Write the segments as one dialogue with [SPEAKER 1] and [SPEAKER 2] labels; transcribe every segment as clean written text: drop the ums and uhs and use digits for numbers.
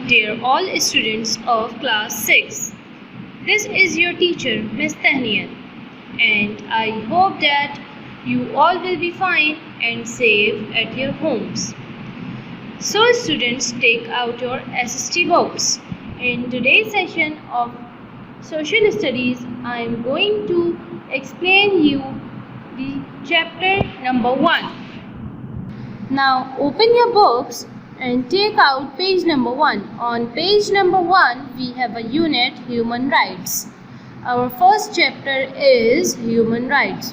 [SPEAKER 1] dear all students of class 6. This is your teacher, Miss Tahnian, and I hope that you all will be fine and safe at your homes. So students, take out your SST books. In today's session of Social Studies, I am going to explain you the chapter number 1. Now open your books and take out page number 1. On page number 1, we have a unit, Human Rights. Our first chapter is Human Rights.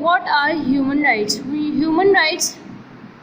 [SPEAKER 1] what are human rights? Human rights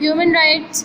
[SPEAKER 1] Human rights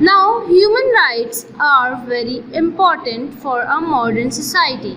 [SPEAKER 1] Now, human rights are very important for a modern society.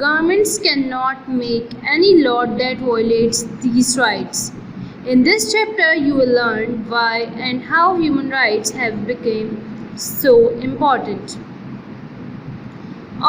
[SPEAKER 1] governments cannot make any law that violates these rights. In this chapter, you will learn why and how human rights have become so important.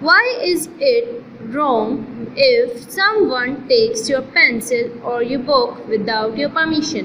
[SPEAKER 1] Why is it wrong if someone takes your pencil or your book without your permission?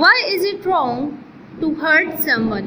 [SPEAKER 1] Why is it wrong to hurt someone?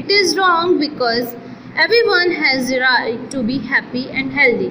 [SPEAKER 1] It is wrong because everyone has the right to be happy and healthy.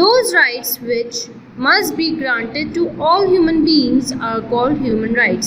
[SPEAKER 1] Those rights which must be granted to all human beings are called human rights.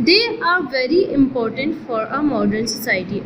[SPEAKER 1] They are very important for a modern society.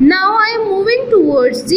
[SPEAKER 1] Now I am moving towards the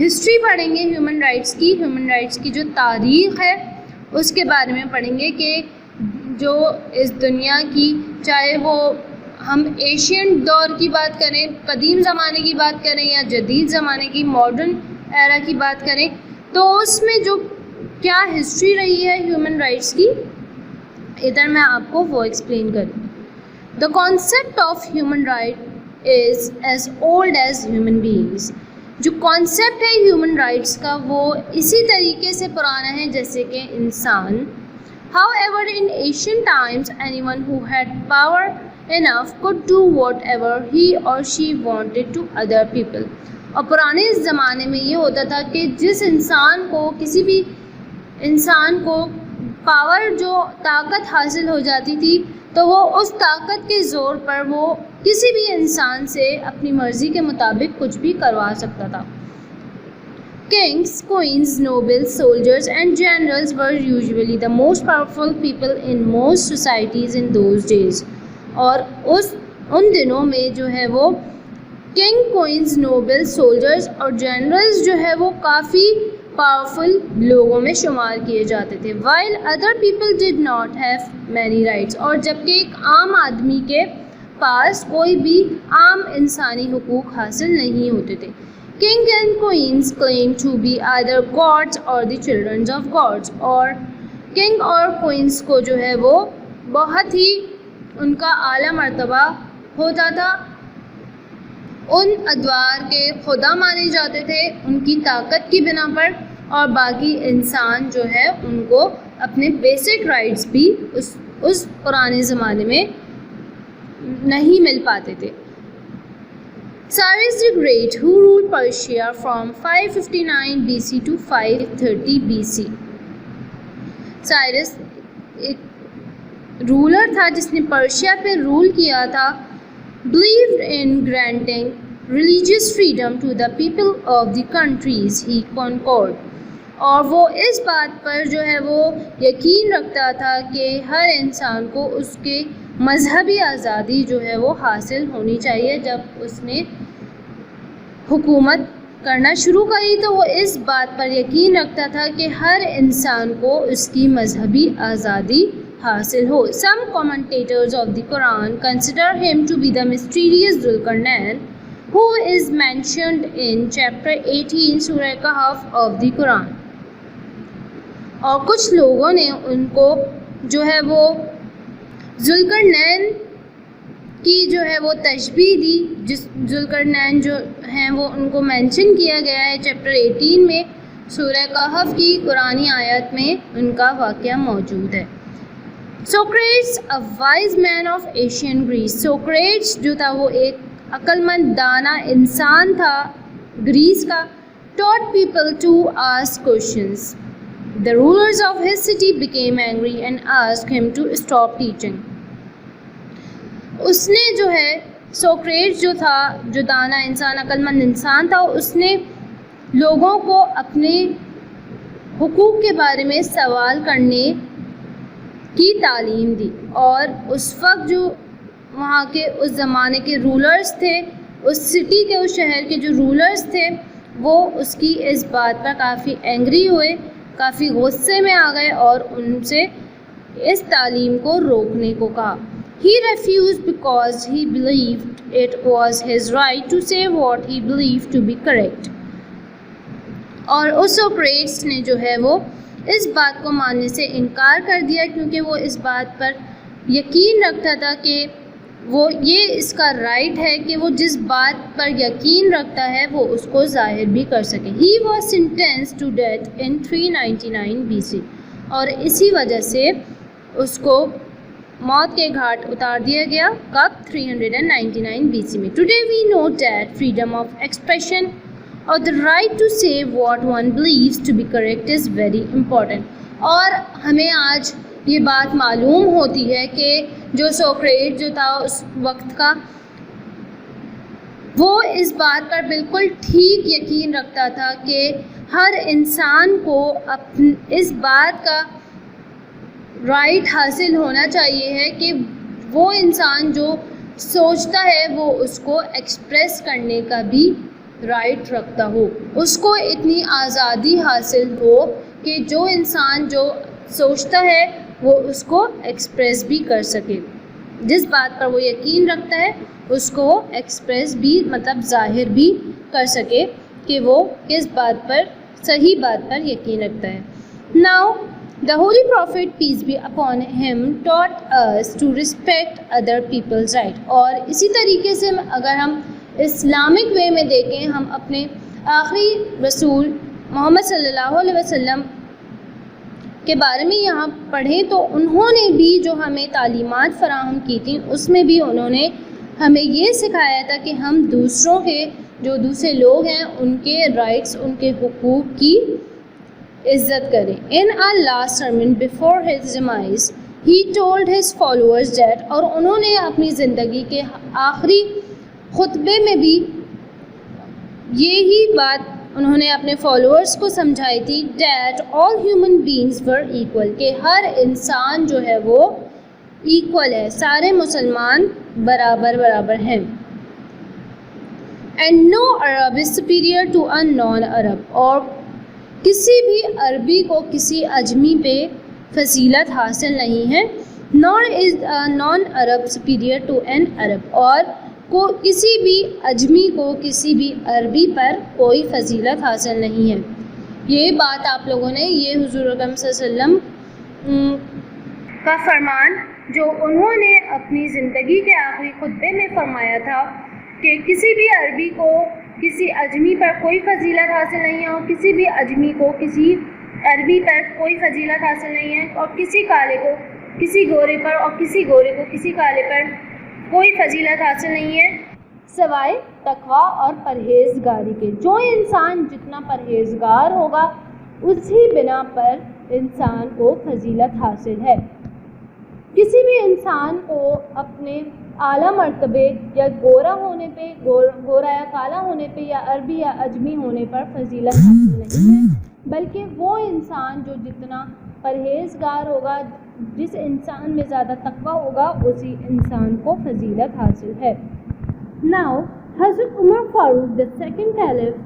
[SPEAKER 1] history پڑھیں گے human rights کی جو تاریخ ہے اس کے بارے میں پڑھیں گے کہ جو اس دنیا کی، چاہے وہ ہم ایشین دور کی بات کریں، قدیم زمانے کی بات کریں یا جدید زمانے کی، ماڈرن ایرا کی بات کریں، تو اس میں جو کیا ہسٹری رہی ہے ہیومن رائٹس کی، ادھر میں آپ کو وہ ایکسپلین کروں. The concept of human right is as old as human beings. جو کانسیپٹ ہے ہیومن رائٹس کا وہ اسی طریقے سے پرانا ہے جیسے کہ انسان. However, in ancient times, anyone who had power enough could do whatever he or she wanted to other people. اور پرانے زمانے میں یہ ہوتا تھا کہ جس انسان کو، کسی بھی انسان کو پاور، جو طاقت حاصل ہو جاتی تھی تو وہ اس طاقت کے زور پر وہ کسی بھی انسان سے اپنی مرضی کے مطابق کچھ بھی کروا سکتا تھا. Kings, queens, nobles, soldiers and generals were usually the most powerful people in most societies in those days. اور ان دنوں میں جو ہے وہ کنگ، کوئنز، نوبلز، سولجرز اور جنرلز جو ہے وہ کافی پاورفل لوگوں میں شمار کیے جاتے تھے. while other people did not have many rights. اور جبکہ ایک عام آدمی کے پاس کوئی بھی عام انسانی حقوق حاصل نہیں ہوتے تھے. King and queens claim to be either gods or the children of gods. اور کنگ اور کوئنس کو جو ہے وہ بہت ہی ان کا اعلیٰ مرتبہ ہوتا تھا، ان ادوار کے خدا مانے جاتے تھے ان کی طاقت کی بنا پر، اور باقی انسان جو ہے ان کو اپنے بیسک رائٹس بھی اس پرانے زمانے میں نہیں مل پاتے تھے. Cyrus the Great, who ruled Persia from 559 BC to 530 BC. Cyrus ایک رولر تھا جس نے پرشیا پہ رول کیا تھا. believed in granting religious freedom to the people of the countries he conquered. اور وہ اس بات پر جو ہے وہ یقین رکھتا تھا کہ ہر انسان کو اس کے مذہبی آزادی جو ہے وہ حاصل ہونی چاہیے. جب اس نے حکومت کرنا شروع کری تو وہ اس بات پر یقین رکھتا تھا کہ ہر انسان کو اس کی مذہبی آزادی حاصل ہو. Some commentators of the Quran consider him to be the mysterious Zulkarnain, who is mentioned in chapter 18 Surah Kahf of the Quran. اور کچھ لوگوں نے ان کو جو ہے وہ ذوالقرنین کی جو ہے وہ تشبیہ دی. جس ذوالقرنین جو ہیں وہ ان کو مینشن کیا گیا ہے چیپٹر 18 میں سورہ کہف کی قرآنی آیت میں ان کا واقعہ موجود ہے. Socrates a wise man of ancient Greece. Socrates جو تھا وہ ایک عقل مند دانا انسان تھا گریس کا. taught people to ask questions. The rulers of his city became angry and asked him to stop teaching. اس نے جو ہے سوکریٹس جو تھا، جو دانا انسان، عقل مند انسان تھا، اس نے لوگوں کو اپنے حقوق کے بارے میں سوال کرنے کی تعلیم دی. اور اس وقت جو وہاں کے اس زمانے کے رولرز تھے، اس سٹی کے، اس شہر کے جو رولرز تھے، وہ اس کی اس بات پر کافی اینگری ہوئے، کافی غصے میں آ گئے اور ان سے اس تعلیم کو روکنے کو کہا. He refused because he believed it was his right to say what he believed to be correct. اور اس سوکریٹس نے جو ہے وہ اس بات کو ماننے سے انکار کر دیا کیونکہ وہ اس بات پر یقین رکھتا تھا کہ وہ یہ اس کا رائٹ ہے کہ وہ جس بات پر یقین رکھتا ہے وہ اس کو ظاہر بھی کر سکے. He was sentenced to death in 399 BC. اور اسی وجہ سے اس کو موت کے گھاٹ اتار دیا گیا. کب؟ 399 BC میں. Today we know that freedom of expression or the right to say what one believes to be correct is very important. اور ہمیں آج یہ بات معلوم ہوتی ہے کہ جو سوکریٹ جو تھا اس وقت کا، وہ اس بات پر بالکل ٹھیک یقین رکھتا تھا کہ ہر انسان کو اس بات کا رائٹ حاصل ہونا چاہیے ہے کہ وہ انسان جو سوچتا ہے وہ اس کو ایکسپریس کرنے کا بھی رائٹ رکھتا ہو، اس کو اتنی آزادی حاصل ہو کہ جو انسان جو سوچتا ہے وہ اس کو ایکسپریس بھی کر سکے، جس بات پر وہ یقین رکھتا ہے اس کو وہ ایکسپریس بھی مطلب ظاہر بھی کر سکے کہ وہ کس بات پر صحیح بات پر یقین رکھتا ہے۔ Now the Holy Prophet peace be upon him taught us to respect other people's right، اور اسی طریقے سے اگر ہم اسلامک وے میں دیکھیں، ہم اپنے آخری رسول محمد صلی اللہ علیہ وسلم کے بارے میں یہاں پڑھیں تو انہوں نے بھی جو ہمیں تعلیمات فراہم کی تھیں اس میں بھی انہوں نے ہمیں یہ سکھایا تھا کہ ہم دوسروں کے جو دوسرے لوگ ہیں ان کے رائٹس، ان کے حقوق کی عزت کریں۔ In our last sermon before his demise, he told his followers that، اور انہوں نے اپنی زندگی کے آخری خطبے میں بھی یہی بات انہوں نے اپنے فالوورز کو سمجھائی تھی that all human beings were equal، کہ ہر انسان جو ہے وہ ایکول ہے، سارے مسلمان برابر برابر ہیں۔ and no Arab is superior to a non-Arab، اور کسی بھی عربی کو کسی اجمی پہ فضیلت حاصل نہیں ہے۔ nor is a non-Arab superior to an Arab، اور کسی بھی اجمی کو کسی بھی عربی پر کوئی فضیلت حاصل نہیں ہے۔ یہ بات آپ لوگوں نے، یہ حضور اکرم صلی اللہ علیہ وسلم کا فرمان جو انہوں نے اپنی زندگی کے آخری خطبے میں فرمایا تھا کہ کسی بھی عربی کو کسی اجمی پر کوئی فضیلت حاصل نہیں ہے، اور کسی بھی اجمی کو کسی عربی پر کوئی فضیلت حاصل نہیں ہے، اور کسی کالے کو کسی گورے پر اور کسی گورے کو کسی کالے پر کوئی فضیلت حاصل نہیں ہے سوائے تقویٰ اور پرہیزگاری کے۔ جو انسان جتنا پرہیزگار ہوگا اسی بنا پر انسان کو فضیلت حاصل ہے۔ کسی بھی انسان کو اپنے اعلیٰ مرتبے یا گورا ہونے پہ، گورا یا کالا ہونے پہ، یا عربی یا اجمی ہونے پر فضیلت حاصل نہیں ہے، بلکہ وہ انسان جو جتنا پرہیزگار ہوگا، جس انسان میں زیادہ تقویٰ ہوگا، اسی انسان کو فضیلت حاصل ہے۔ Now حضرت عمر فاروق the second caliph،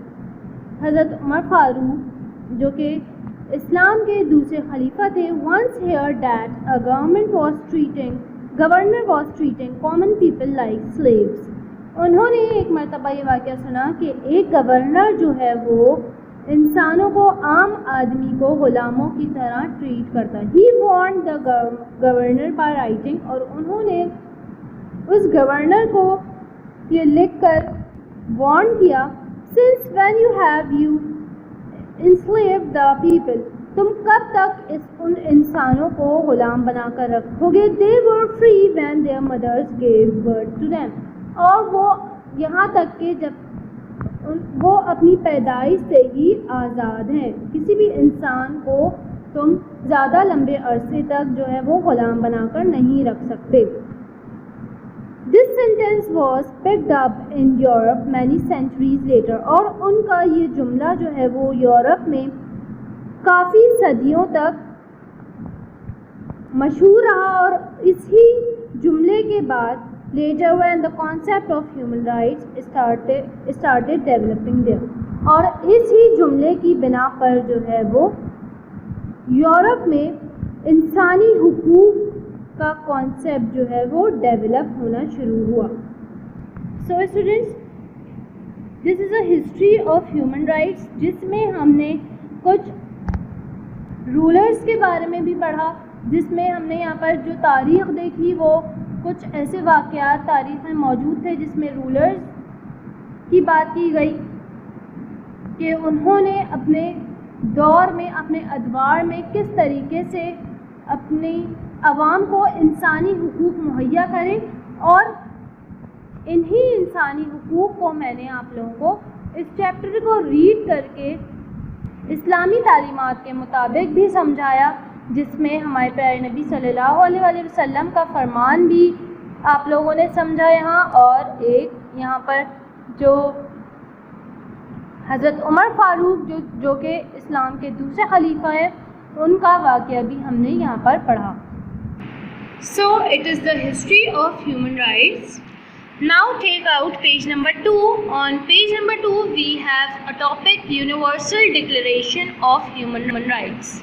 [SPEAKER 1] حضرت عمر فاروق جو کہ اسلام کے دوسرے خلیفہ تھے، once heard that a governor was treating common people like slaves، انہوں نے ایک مرتبہ یہ واقعہ سنا کہ ایک گورنر جو ہے وہ انسانوں کو، عام آدمی کو غلاموں کی طرح ٹریٹ کرتا ہے۔ He warned the governor by writing، اور انہوں نے اس گورنر کو یہ لکھ کر وارن کیا، since when have you enslaved the people، تم کب تک ان انسانوں کو غلام بنا کر رکھو گے۔ They were free when their mothers gave birth to them، اور وہ یہاں تک کہ جب وہ اپنی پیدائش سے ہی آزاد ہیں۔ کسی بھی انسان کو تم زیادہ لمبے عرصے تک جو ہے وہ غلام بنا کر نہیں رکھ سکتے۔ This sentence was picked up in Europe many centuries later، اور ان کا یہ جملہ جو ہے وہ یورپ میں کافی صدیوں تک مشہور رہا، اور اسی جملے کے بعد later when the concept of human rights started developing there، اور اسی جملے کی بنا پر جو ہے وہ یورپ میں انسانی حقوق کا کانسیپٹ جو ہے وہ ڈیولپ ہونا شروع ہوا۔ So students, this is a history of human rights، جس میں ہم نے کچھ رولرز کے بارے میں بھی پڑھا، جس میں ہم نے یہاں پر جو تاریخ دیکھی وہ کچھ ایسے واقعات تاریخ میں موجود تھے جس میں رولرز کی بات کی گئی کہ انہوں نے اپنے دور میں، اپنے ادوار میں کس طریقے سے اپنی عوام کو انسانی حقوق مہیا کریں، اور انہی انسانی حقوق کو میں نے آپ لوگوں کو اس چیپٹر کو ریڈ کر کے اسلامی تعلیمات کے مطابق بھی سمجھایا، جس میں ہمارے پیارے نبی صلی اللہ علیہ وسلم کا فرمان بھی آپ لوگوں نے سمجھا یہاں، اور ایک یہاں پر جو حضرت عمر فاروق جو کہ اسلام کے دوسرے خلیفہ ہیں، ان کا واقعہ بھی ہم نے یہاں پر پڑھا۔ So it is the history of human rights Now take out page number 2. On page number 2 we have a topic Universal Declaration of Human Rights.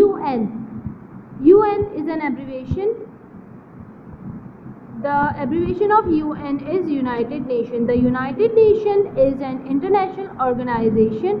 [SPEAKER 1] UN. UN is an abbreviation. The abbreviation of UN is United Nations. The United Nations is an international organization.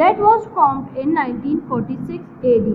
[SPEAKER 1] That was formed in 1946 AD.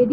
[SPEAKER 1] AD.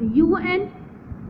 [SPEAKER 1] UN.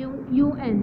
[SPEAKER 1] UN.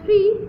[SPEAKER 1] 3.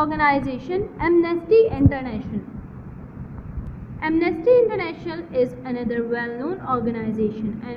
[SPEAKER 1] organization, Amnesty International. Amnesty International is another well-known organization. And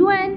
[SPEAKER 1] UN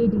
[SPEAKER 1] AD.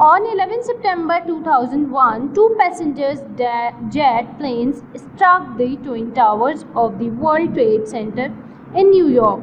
[SPEAKER 1] On 11 September 2001, two passengers jet planes struck the Twin Towers of the World Trade Center in New York.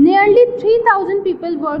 [SPEAKER 1] Nearly 3000 people were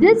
[SPEAKER 1] This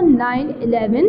[SPEAKER 1] 9/11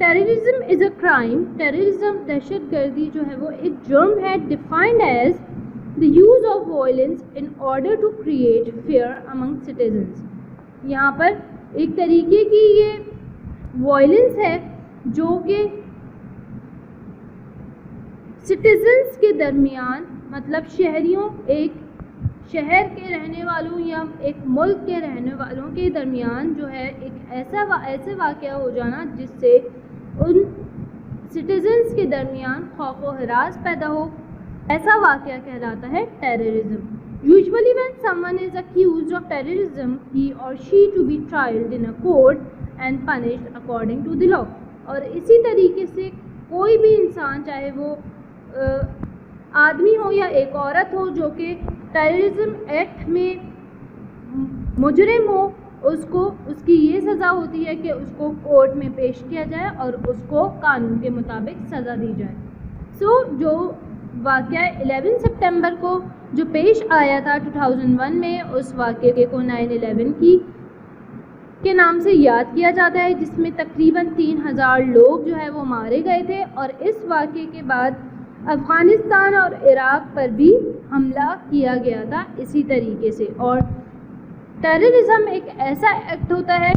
[SPEAKER 1] terrorism is a crime. Terrorism دہشت گردی جو ہے وہ ایک جرم ہے. Defined as the use of violence in order to create fear among citizens. یہاں پر ایک طریقے کی یہ وائلنس ہے جو کہ سٹیزنس کے درمیان, مطلب شہریوں, ایک شہر کے رہنے والوں یا ایک ملک کے رہنے والوں کے درمیان جو ہے ایک ایسے واقعہ ہو جانا جس سے ان سٹیزنس کے درمیان خوف و ہراس پیدا ہو, ایسا واقعہ کہلاتا ہے terrorism. Usually when someone is accused of terrorism, he or she to be tried in a court and punished according to the law. اور اسی طریقے سے کوئی بھی انسان, چاہے وہ آدمی ہو یا ایک عورت ہو جو کہ ٹیررزم ایکٹ میں مجرم ہو, اس کی یہ سزا ہوتی ہے کہ اس کو کورٹ میں پیش کیا جائے اور اس کو قانون کے مطابق سزا دی جائے. جو واقعہ 11 سپٹمبر کو جو پیش آیا تھا 2001 میں, اس واقعے کو 9/11 کے نام سے یاد کیا جاتا ہے, جس میں تقریباً 3000 لوگ جو ہے وہ مارے گئے تھے. اور اس واقعے کے بعد افغانستان اور عراق پر بھی حملہ کیا گیا تھا اسی طریقے سے. اور ٹیررزم ایک ایسا ایکٹ ہوتا ہے,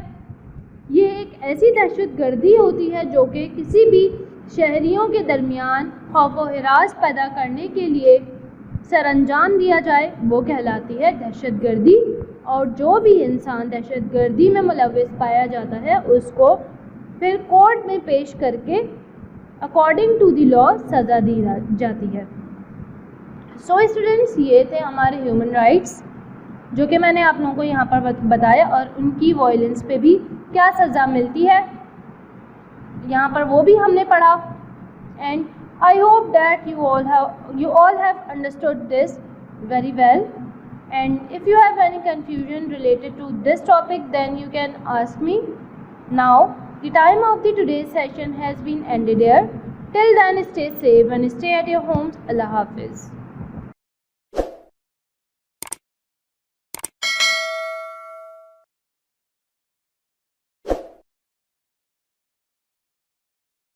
[SPEAKER 1] یہ ایک ایسی دہشت گردی ہوتی ہے جو کہ کسی بھی شہریوں کے درمیان خوف و ہراس پیدا کرنے کے لیے سر انجام دیا جائے, وہ کہلاتی ہے دہشت گردی. اور جو بھی انسان دہشت گردی میں ملوث پایا جاتا ہے اس کو پھر کورٹ میں پیش کر کے اکارڈنگ ٹو دی لا سزا دی جاتی ہے. سو اسٹوڈنٹس, یہ تھے ہمارے ہیومن رائٹس جو کہ میں نے آپ لوگوں کو یہاں پر بتایا, اور ان کی وائلنس پہ بھی کیا سزا ملتی ہے یہاں پر وہ بھی ہم نے پڑھا. And I hope that you all have understood this very well. And if you have any confusion related to this topic, then you can ask me. Now, the time of the today's session has been ended here. Till then, stay safe and stay at your homes. Allah Hafiz.